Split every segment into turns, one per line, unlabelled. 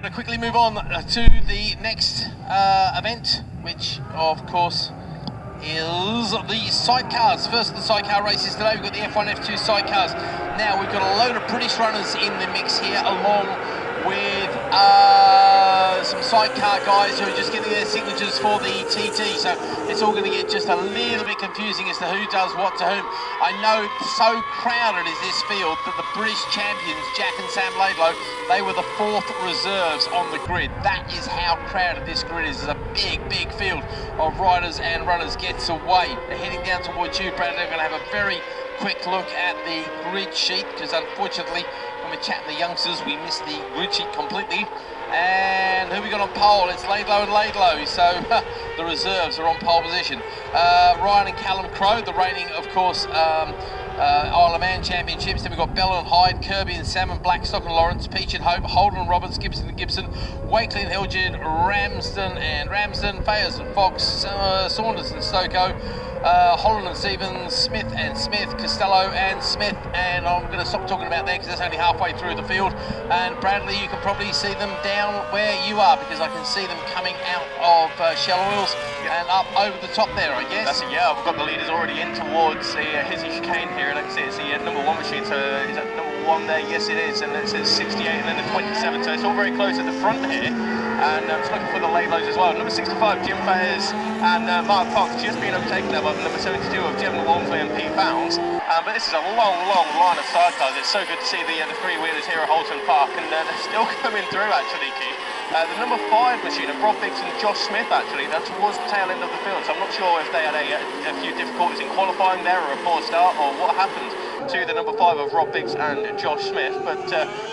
Going to quickly move on to the next event, which of course is the sidecars. First of the sidecar races today, we've got the F1, F2 sidecars. Now we've got a load of British runners in the mix here, along with some sidecar guys who are just getting their signatures for the TT. So it's all going to get just a little bit confusing as to who does what to whom. I know so crowded is this field that the British champions, Jack and Sam Laidlow, they were the fourth reserves on the grid. That is how crowded this grid is. It's a big, big field of riders and runners gets away. They're heading down towards you, Brad. They're going to have a very quick look at the grid sheet because unfortunately when we're chatting the youngsters we missed the grid sheet completely. And who we got on pole? It's Laidlow and Laidlow, so the reserves are on pole position. Ryan and Callum Crowe, the reigning, of course, Isle of Man championships. Then we've got Bell and Hyde, Kirby and Salmon, Blackstock and Lawrence, Peach and Hope, Holden and Roberts, Gibson and Gibson, Wakely and Hilgid, Ramsden and Ramsden, Fayers and Fox, Saunders and Stokoe, Holland and Stevens, Smith and Smith, Costello and Smith, and I'm going to stop talking about that because that's only halfway through the field. And Bradley, you can probably see them down where you are because I can see them coming out of Shell Oils and up over the top there, I guess.
That's it, yeah. We've got the leaders already in towards the Hizzy chicane here, and I can see it's the number one machine. So is that number one there? Yes, it is. And it says 68 and then the 27. So it's all very close at the front here. And I'm just looking for the Laidlows as well. Number 65, Jim Fayers and Mark Fox just being overtaken there by number 72 of Gemma Walmsley and Pete Bounds. But this is a long, long line of sidecars. It's so good to see the three-wheelers here at Oulton Park, and they're still coming through actually, Keith. The number 5 machine of Rob Biggs and Josh Smith actually, that towards the tail end of the field. So I'm not sure if they had a few difficulties in qualifying there or a poor start or what happened to the number 5 of Rob Biggs and Josh Smith, but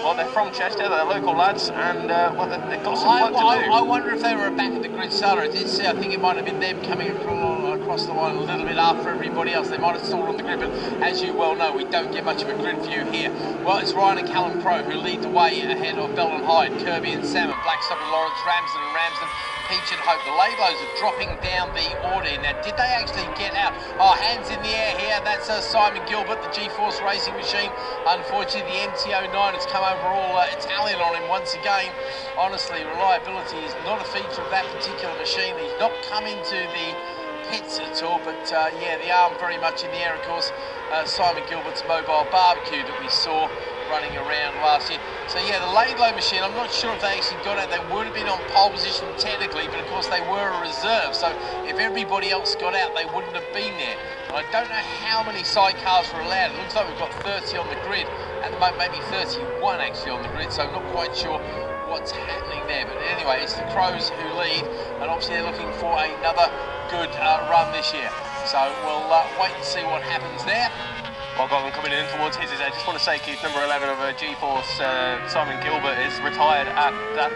well, they're from Chester, they're local lads, and well, they've got some work to do.
I wonder if they were back at the grid starter. I did see, I think it might have been them coming across the line a little bit after everybody else. They might have stalled on the grid, but as you well know, we don't get much of a grid view here. Well, it's Ryan and Callum Crowe who lead the way ahead of Bell and Hyde, Kirby and Salmon, Blackstock and Lawrence, Ramsden and Ramsden, Peach and Hope. The Laidlows are dropping down the order. Now, did they actually get out? Oh, hands in the air here. That's Simon Gilbert, the G-Force racing machine. Unfortunately, the MT-09 has come over all Italian on him once again. Honestly, reliability is not a feature of that particular machine. He's not come into the pits at all, but yeah, the arm very much in the air, of course. Simon Gilbert's mobile barbecue that we saw running around last year. So yeah, the Laidlow machine, I'm not sure if they actually got out. They would have been on pole position technically, but of course they were a reserve. So if everybody else got out, they wouldn't have been there. And I don't know how many sidecars were allowed. It looks like we've got 30 on the grid. At the moment, maybe 31 actually on the grid. So I'm not quite sure what's happening there. But anyway, it's the Crows who lead, and obviously they're looking for another good run this year. So we'll wait and see what happens there.
Well, got them coming in towards his. I just want to say, Keith, number 11 of G-Force, Simon Gilbert, is retired at that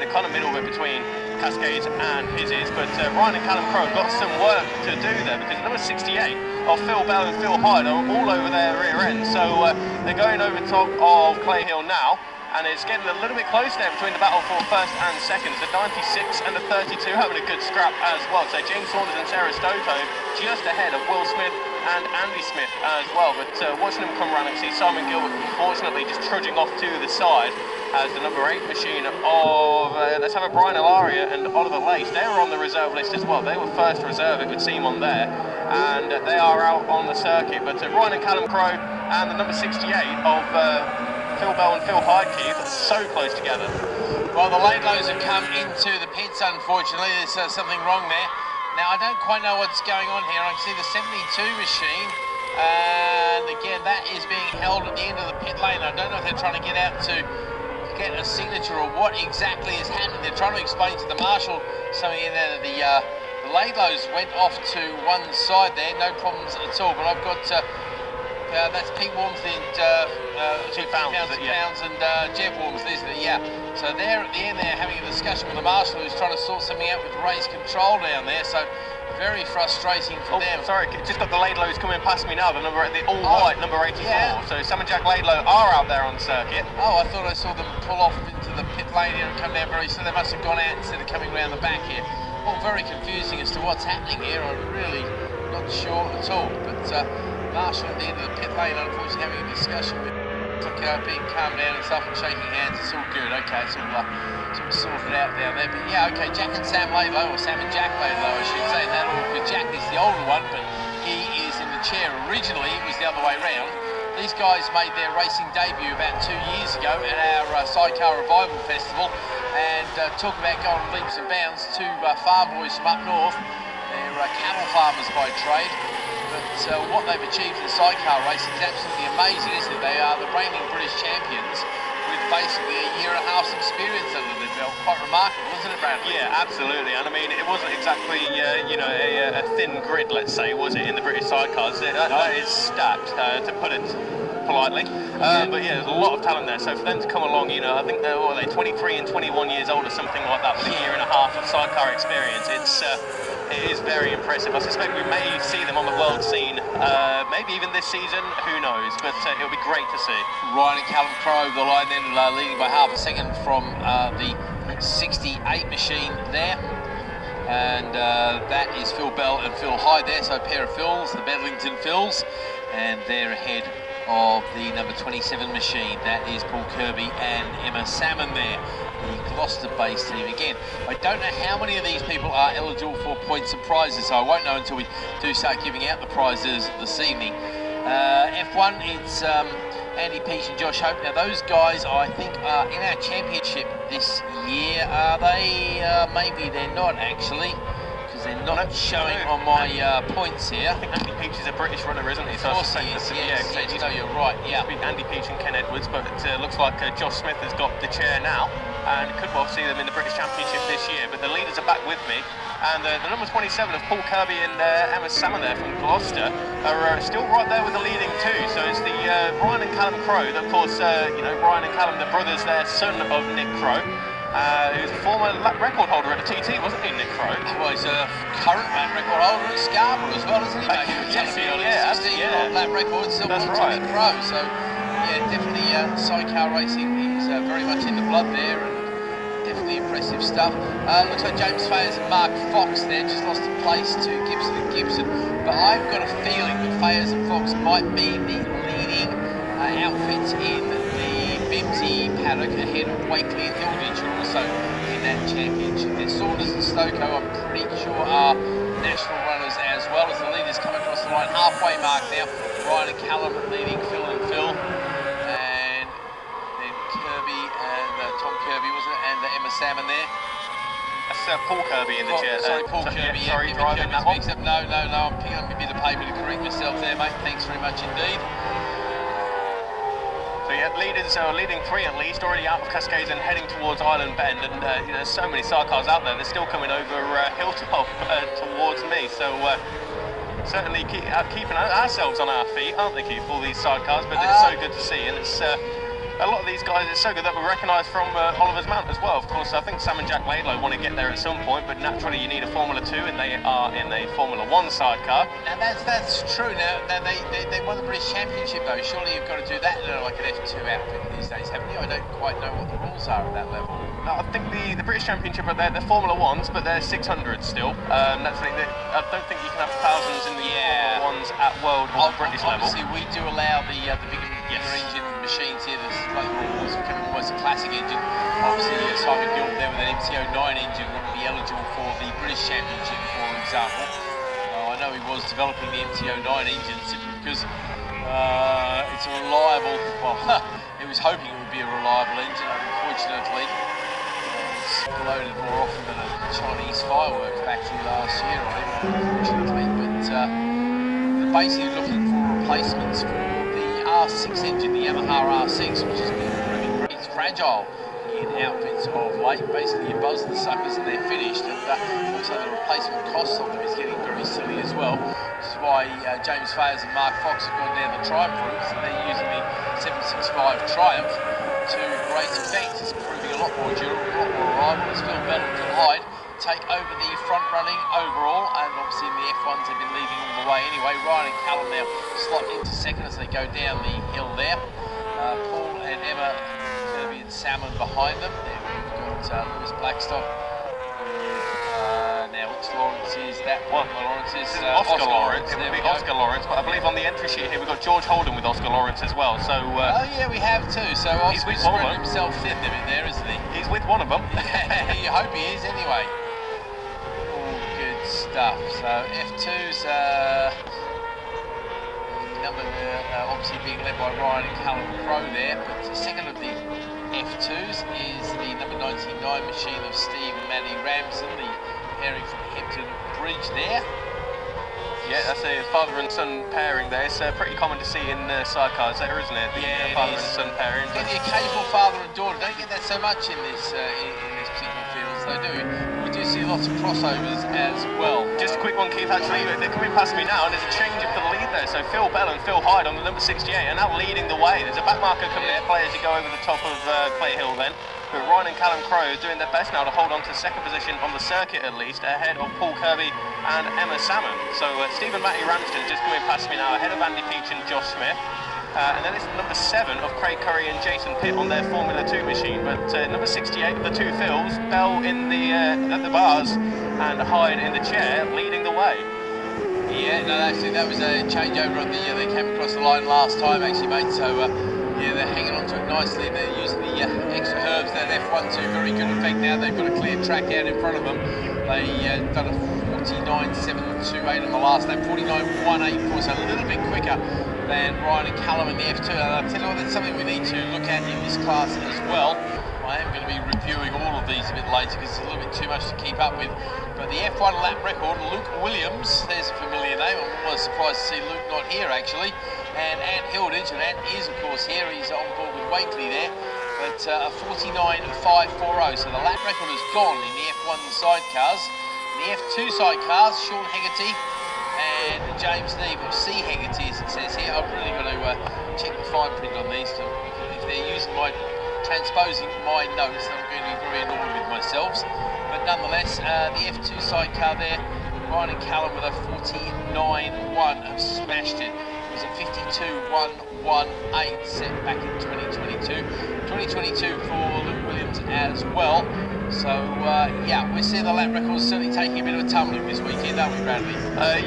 the kind of middle bit between Cascades and his. But Ryan and Callum Crowe got some work to do there because number 68 of Phil Bell and Phil Hyde are all over their rear end. So they're going over top of Clay Hill now. And it's getting a little bit close there between the battle for first and second. The 96 and the 32 having a good scrap as well. So James Saunders and Sarah Stokoe just ahead of Will Smith and Andy Smith as well. But watching them come around, I see Simon Gilbert unfortunately just trudging off to the side as the number 8 machine of, let's have a Brian Ilaria and Oliver Lace. They were on the reserve list as well. They were first reserve, it would seem, on there. And they are out on the circuit. But Ryan and Callum Crowe and the number 68 of Phil Bell and Phil Hyde, Keith, so close together.
Well, the Laidlows have come into the pits, unfortunately. There's something wrong there. Now, I don't quite know what's going on here. I can see the 72 machine, and again, that is being held at the end of the pit lane. I don't know if they're trying to get out to get a signature or what exactly is happening. They're trying to explain to the marshal something in there. The Laidlows went off to one side there, no problems at all, but I've got... that's Pete Walmsley and Pounds and Jeff Walmsley, isn't it? Yeah. So they're at the end there having a discussion with the marshal who's trying to sort something out with race control down there. So very frustrating for them.
Sorry, just got the Laidlows coming past me now. The all-white number 84. Yeah. So Sam and Jack Laidlow are out there on circuit.
Oh, I thought I saw them pull off into the pit lane here and come down very soon. They must have gone out instead of coming around the back here. All very confusing as to what's happening here. I'm really not sure at all. But Marshall at the end of the pit lane, unfortunately, having a discussion with Being calmed down and stuff and shaking hands, it's all good. Okay, it's all sorted out down there. But yeah, okay, Jack and Sam Laidlow, or Sam and Jack Laidlow, I should say, in that order, because Jack is the older one, but he is in the chair. Originally, it was the other way round. These guys made their racing debut about 2 years ago at our Sidecar Revival Festival, and talk about going leaps and bounds. Two farm boys from up north. They're cattle farmers by trade. But what they've achieved in sidecar racing is absolutely amazing, isn't it? They are the reigning British champions with basically a year and a half's experience under their belt. Quite remarkable, isn't it, Bradley?
Yeah, absolutely. And I mean, it wasn't exactly, you know, a thin grid, let's say, was it, in the British sidecars? That is stacked, to put it politely. But yeah, there's a lot of talent there. So for them to come along, you know, I think they're, what are they, 23 and 21 years old or something like that, with a year and a half of sidecar experience. It is very impressive. I suspect we may see them on the world scene, maybe even this season, who knows, but it'll be great to see.
Ryan and Callum Crowe over the line then, leading by half a second from the 68 machine there. And that is Phil Bell and Phil Hyde there, so a pair of Phils, the Bedlington Phils, and they're ahead of the number 27 machine. That is Paul Kirby and Emma Salmon there, the Gloucester-based team. Again, I don't know how many of these people are eligible for points and prizes, so I won't know until we do start giving out the prizes this evening. F1, it's Andy Peach and Josh Hope. Now those guys, I think, are in our championship this year. Are they? Maybe they're not actually, because they're not showing on my points here.
I think Andy Peach is a British runner, isn't he?
So of course he is, yes, no, you're right, yeah.
Andy Peach and Ken Edwards, but it looks like Josh Smith has got the chair now, and could well see them in the British Championship this year. But the leaders are back with me, and the number 27 of Paul Kirby and Emma Salmon there from Gloucester are still right there with the leading two. So it's the Ryan and Callum Crowe. Of course, you know, Ryan and Callum, the brothers there, son of Nick Crowe. Who's a former lap record holder at the TT, wasn't he, Nick Crowe?
Well, he's a current lap record holder at Scarborough as well, isn't he, mate?
Yes, yeah.
Lap record, still
That's right.
Nick Crowe. So, yeah, definitely sidecar racing is very much in the blood there, and definitely impressive stuff. Looks like James Fayers and Mark Fox there just lost a place to Gibson and Gibson, but I've got a feeling that Fayers and Fox might be the leading outfits in the Bemsee paddock ahead of Wakely and Hilditch, are also in that championship. And Saunders and Stokoe, I'm pretty sure, are national runners as well, as the leaders come across the line halfway mark now. Ryan and Callum leading Phil and Phil, and then Kirby and Tom Kirby, wasn't it, and Emma Salmon there.
That's Paul Kirby in the chair.
Sorry, Paul Kirby.
Yeah, sorry, driving that one.
No, I'm picking up a bit of paper to correct myself there, mate. Thanks very much indeed.
So yeah, leaders are leading three at least, already out of Cascades and heading towards Island Bend, and you know, there's so many sidecars out there, they're still coming over Hilltop towards me, so certainly keeping ourselves on our feet, aren't they, Keith, all these sidecars, but it's so good to see, and it's a lot of these guys, it's so good that we're recognised from Oliver's Mount as well. Of course, I think Sam and Jack Laidlow want to get there at some point, but naturally you need a Formula 2, and they are in a Formula 1 sidecar.
Now that's true. Now they won the British Championship though. Surely you've got to do that in like an F2 outfit these days, haven't you? I don't quite know what the rules are at that level.
No, I think the British Championship are they're Formula 1s, but they're 600s still. That's I don't think you can have thousands in the Formula 1s at world or British level.
Obviously, we do allow the bigger engine machines here. This is like almost a classic engine. Obviously, Simon Gill there with an MT-09 engine wouldn't be eligible for the British Championship, for example. I know he was developing the MT-09 engine simply because it's a reliable. Well, he was hoping it would be a reliable engine. Unfortunately, it's exploded more often than a Chinese fireworks factory last year on him. Unfortunately, but they're basically looking for replacements for the R6 engine, the Yamaha R6, which has been proving pretty fragile in outfits of late. Basically, you buzz the suckers and they're finished, and also the replacement cost of them is getting very silly as well. This is why James Fayers and Mark Fox have gone down the Triumph route, and they're using the 765 Triumph to great effect. It's proving a lot more durable, a lot more reliable. As Phil Bell and Phil Hyde take over the front running overall, and obviously in the F1s they've been leading all the way anyway. Ryan and Callum now slot into second as they go down the hill there. Paul and Emma, Kirby and Salmon behind them. There we've got Lewis Blackstock. Now Now, which Lawrence is that one? Lawrence is
Oscar Lawrence. It
There
would be
we go.
Oscar Lawrence, but I believe on the entry sheet here we've got George Holden with Oscar Lawrence as well. So
oh yeah, we have too. So
he's
Oscar's
with one of
spread
them.
himself thin a bit there, isn't he?
He's with one of them.
You hope he is anyway. All good stuff. So F2's number obviously being led by Ryan and Callum Crowe there, but the second of the F2s is the number 99 machine of Steve and Matty Ramsden, the pairing from Hampton Bridge there.
Yeah, that's a father and son pairing there. It's pretty common to see in sidecars there, isn't it?
Yeah,
father and son pairing.
Get the occasional father and daughter. Don't get that so much in this particular field. They do. We do see lots of crossovers as well.
Just a quick one, Keith, actually. They're coming past me now, and there's a change of the lead there. So Phil Bell and Phil Hyde on the number 68 are now leading the way. There's a back marker coming into play as you go over the top of Clay Hill then. But Ryan and Callum Crowe are doing their best now to hold on to second position on the circuit at least, ahead of Paul Kirby and Emma Salmon. So Stephen Matty Ramsden just coming past me now, ahead of Andy Peach and Josh Smith. And then it's number 7 of Craig Curry and Jason Pitt on their Formula 2 machine. But number 68 of the two Phils, Bell in the at the bars and Hyde in the chair, leading the way.
Yeah, no, actually that was a changeover on the they came across the line last time actually, mate. So yeah, they're hanging on to it nicely. They're using the extra herbs that F1 to very good effect now. They've got a clear track out in front of them. They done a 49.728 on the last lap, 49.184, so a little bit quicker than Ryan and Callum in the F2. And I'll tell you what, that's something we need to look at in this class as well. I am going to be reviewing all of these a bit later because it's a little bit too much to keep up with. But the F1 lap record, Luke Williams, there's a familiar name. I'm almost surprised to see Luke not here actually. And Ant Hilditch, and Ant is of course here, he's on board with Wakely there. But a 49.540, so the lap record is gone in the F1 sidecars. In the F2 sidecars, Sean Hegarty and James Neave, or C. Hegarty as it says here. I've really got to check the fine print on these. If they're using transposing my notes, then I'm going to be very annoyed with myself. But nonetheless, the F2 sidecar there, Ryan and Callum with a 49.1 have smashed it. It was a 52.118 set back in 2022. 2022 for Luke Williams as well. So yeah, we're seeing the lap records certainly taking a bit of a tumbling this weekend, aren't we, Bradley?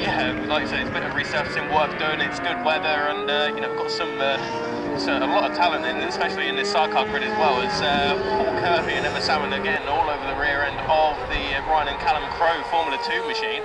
Yeah, like I say, it's a bit of resurfacing work done. It's good weather, and you know, we've got some a lot of talent in, especially in this sidecar grid as well. It's Paul Kirby and Emma Salmon again, all over the rear end of the Ryan and Callum Crowe Formula 2 machine.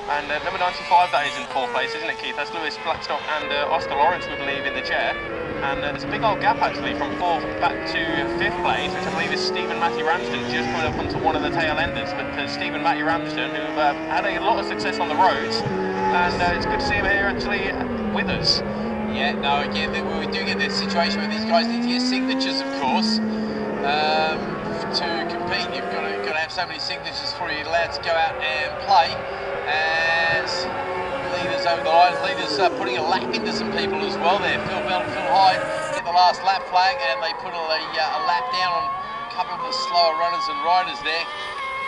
And number 95, that is in 4th place, isn't it, Keith? That's Lewis Blackstock and Oscar Lawrence, we believe, in the chair. And there's a big old gap, actually, from 4th back to 5th place, which I believe is Stephen Matty Ramsden, just coming up onto one of the tail enders. But Stephen Matty Ramsden, who've had a lot of success on the roads, and it's good to see him here, actually, with us.
Yeah, no, again, we do get this situation where these guys need to get signatures, of course. To compete, you've got to have so many signatures before you're allowed to go out and play. As leaders over the line, leaders putting a lap into some people as well there. Phil Bell and Phil Hyde get the last lap flag, and they put a lap down on a couple of the slower runners and riders there.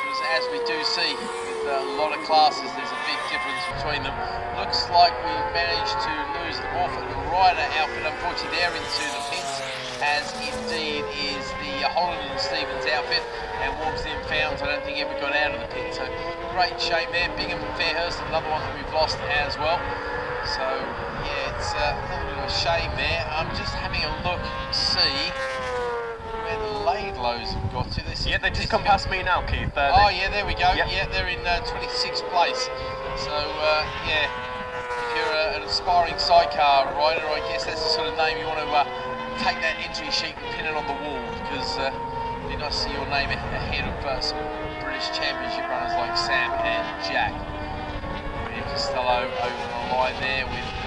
Because as we do see with a lot of classes, there's a big difference between them. Looks like we've managed to lose the Morphet and Ryder outfit. Unfortunately, they're into the pits, as indeed is the Holland and Stevens outfit. And Wormsley and Founds, I don't think ever got out of the pit. So great shape there. Bingham and Fairhurst, another one that we've lost as well. So yeah, it's a little bit of a shame there. I'm just having a look and see where the Laidlows have got to.
Yeah, they just come past me now, Keith.
Oh yeah, there we go.
Yep.
Yeah, they're in 26th place. So yeah, if you're an aspiring sidecar rider, I guess that's the sort of name you want to take that entry sheet and pin it on the wall, because it'd be nice to see your name ahead of some British Championship runners like Sam and Jack. Maria Costello over the line there with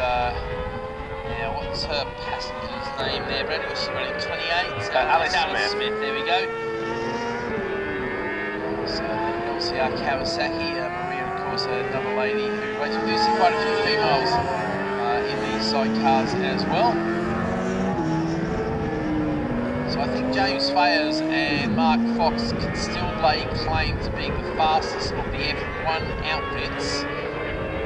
now what's her passenger's name there, Brendan? Was she running 28?
Alice
Smith. There we go. So obviously our Kawasaki, Maria, of course, another lady who races. We do see quite a few females in these sidecars as well. So I think James Fayers and Mark Fox can still lay claim to being the fastest of the F1 outfits.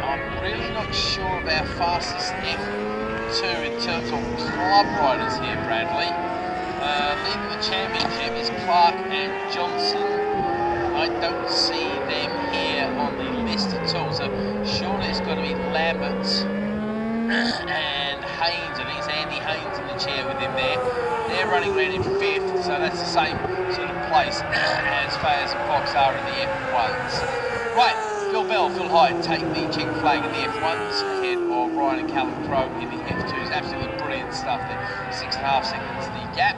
I'm really not sure about fastest F2 in terms of club riders here, Bradley. Leading the championship is Clark and Johnson. I don't see them here on Lambert and Haynes. I think it's Andy Haynes in the chair with him there. They're running around in 5th, so that's the same sort of place as Fayers and Fox are in the F1s. Right, Phil Bell, Phil Hyde take the check flag in the F1s ahead of Ryan and Callum Crowe in the F2s. Absolutely brilliant stuff there. 6.5 seconds the gap.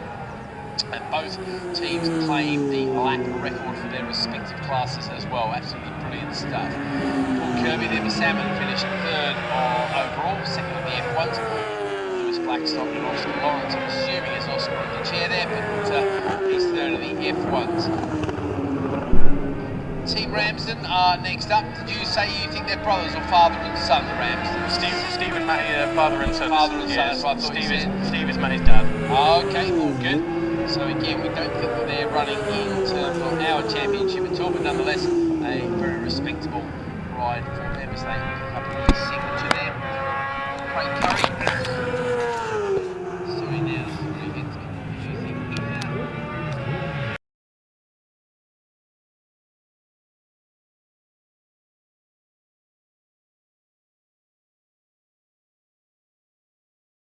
And both teams claim the lap record for their respective classes as well. Absolutely brilliant stuff. Paul Kirby there for Salmon finished 3rd overall, 2nd in the F1s. Lewis Blackstock and Oscar Lawrence, I'm assuming is Oscar in the chair there, but he's 3rd in the F1s. Team Ramsden are next up. Did you say you think they're brothers or father and son, the Ramsden?
Steve and Matty are father and son.
Father and son,
yeah,
that's what I thought you said.
Steve is Matty's dad.
Okay, all good. So again, we don't think that they're running in terms of our championship at all, but nonetheless, a very respectable ride for them as they pick up the signature there. Craig Curry